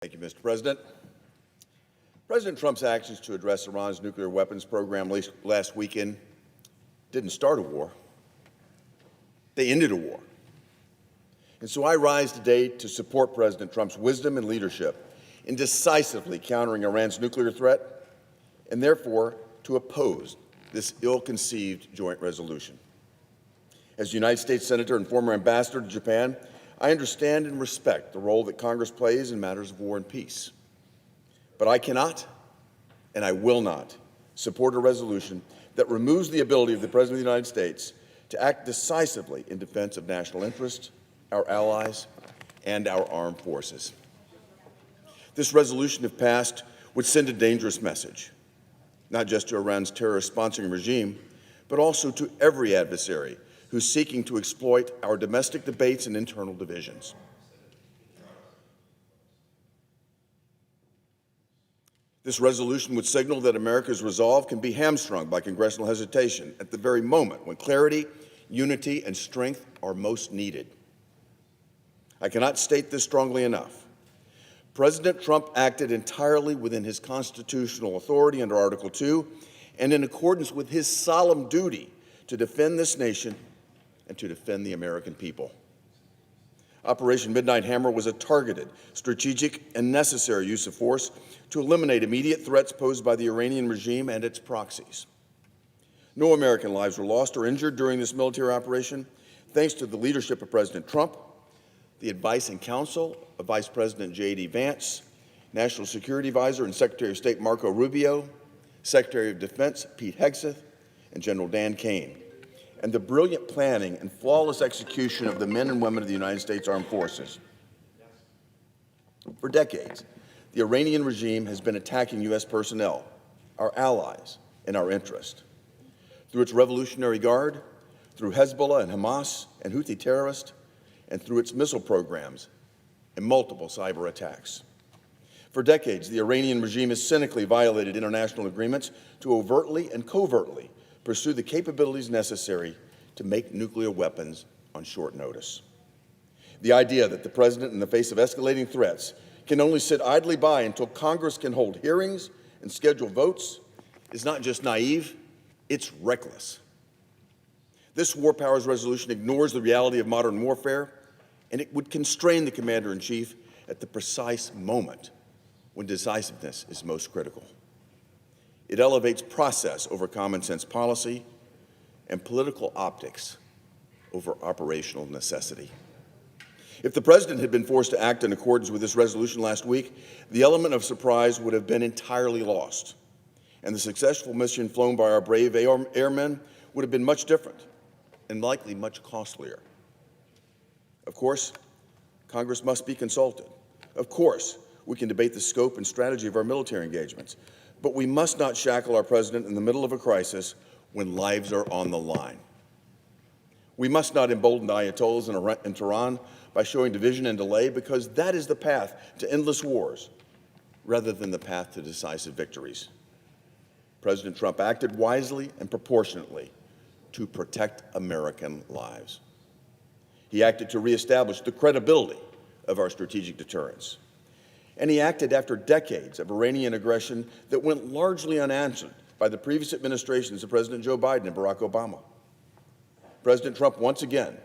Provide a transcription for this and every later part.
Thank you, Mr. President. President Trump's actions to address Iran's nuclear weapons program last weekend didn't start a war. They ended a war. And so I rise today to support President Trump's wisdom and leadership in decisively countering Iran's nuclear threat, and therefore to oppose this ill-conceived joint resolution. As United States Senator and former ambassador to Japan, I understand and respect the role that Congress plays in matters of war and peace. But I cannot, and I will not, support a resolution that removes the ability of the President of the United States to act decisively in defense of national interest, our allies, and our armed forces. This resolution, if passed, would send a dangerous message, not just to Iran's terrorist-sponsoring regime, but also to every adversary who's seeking to exploit our domestic debates and internal divisions. This resolution would signal that America's resolve can be hamstrung by congressional hesitation at the very moment when clarity, unity, and strength are most needed. I cannot state this strongly enough. President Trump acted entirely within his constitutional authority under Article 2 and in accordance with his solemn duty to defend this nation and to defend the American people. Operation Midnight Hammer was a targeted, strategic, and necessary use of force to eliminate immediate threats posed by the Iranian regime and its proxies. No American lives were lost or injured during this military operation, thanks to the leadership of President Trump, the advice and counsel of Vice President J.D. Vance, National Security Advisor and Secretary of State Marco Rubio, Secretary of Defense Pete Hegseth, and General Dan Kane, and the brilliant planning and flawless execution of the men and women of the United States Armed Forces. For decades, the Iranian regime has been attacking U.S. personnel, our allies, and our interest. Through its Revolutionary Guard, through Hezbollah and Hamas and Houthi terrorists, and through its missile programs and multiple cyber attacks. For decades, the Iranian regime has cynically violated international agreements to overtly and covertly pursue the capabilities necessary to make nuclear weapons on short notice. The idea that the President, in the face of escalating threats, can only sit idly by until Congress can hold hearings and schedule votes is not just naive, it's reckless. This war powers resolution ignores the reality of modern warfare, and it would constrain the Commander-in-Chief at the precise moment when decisiveness is most critical. It elevates process over common sense policy and political optics over operational necessity. If the President had been forced to act in accordance with this resolution last week, the element of surprise would have been entirely lost, and the successful mission flown by our brave airmen would have been much different and likely much costlier. Of course, Congress must be consulted. Of course, we can debate the scope and strategy of our military engagements, but we must not shackle our President in the middle of a crisis when lives are on the line. We must not embolden Ayatollahs in Tehran by showing division and delay, because that is the path to endless wars rather than the path to decisive victories. President Trump acted wisely and proportionately to protect American lives. He acted to reestablish the credibility of our strategic deterrence. And he acted after decades of Iranian aggression that went largely unanswered by the previous administrations of President Joe Biden and Barack Obama. President Trump once again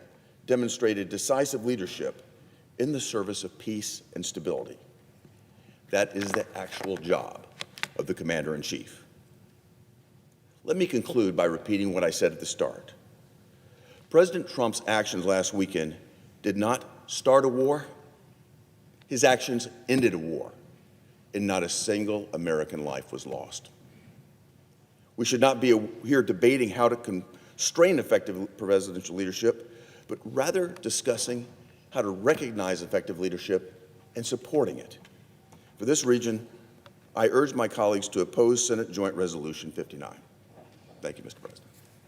demonstrated decisive leadership in the service of peace and stability. That is the actual job of the Commander-in-Chief. Let me conclude by repeating what I said at the start. President Trump's actions last weekend did not start a war. His actions ended a war, and not a single American life was lost. We should not be here debating how to constrain effective presidential leadership, but rather discussing how to recognize effective leadership and supporting it. For this reason, I urge my colleagues to oppose Senate Joint Resolution 59. Thank you, Mr. President.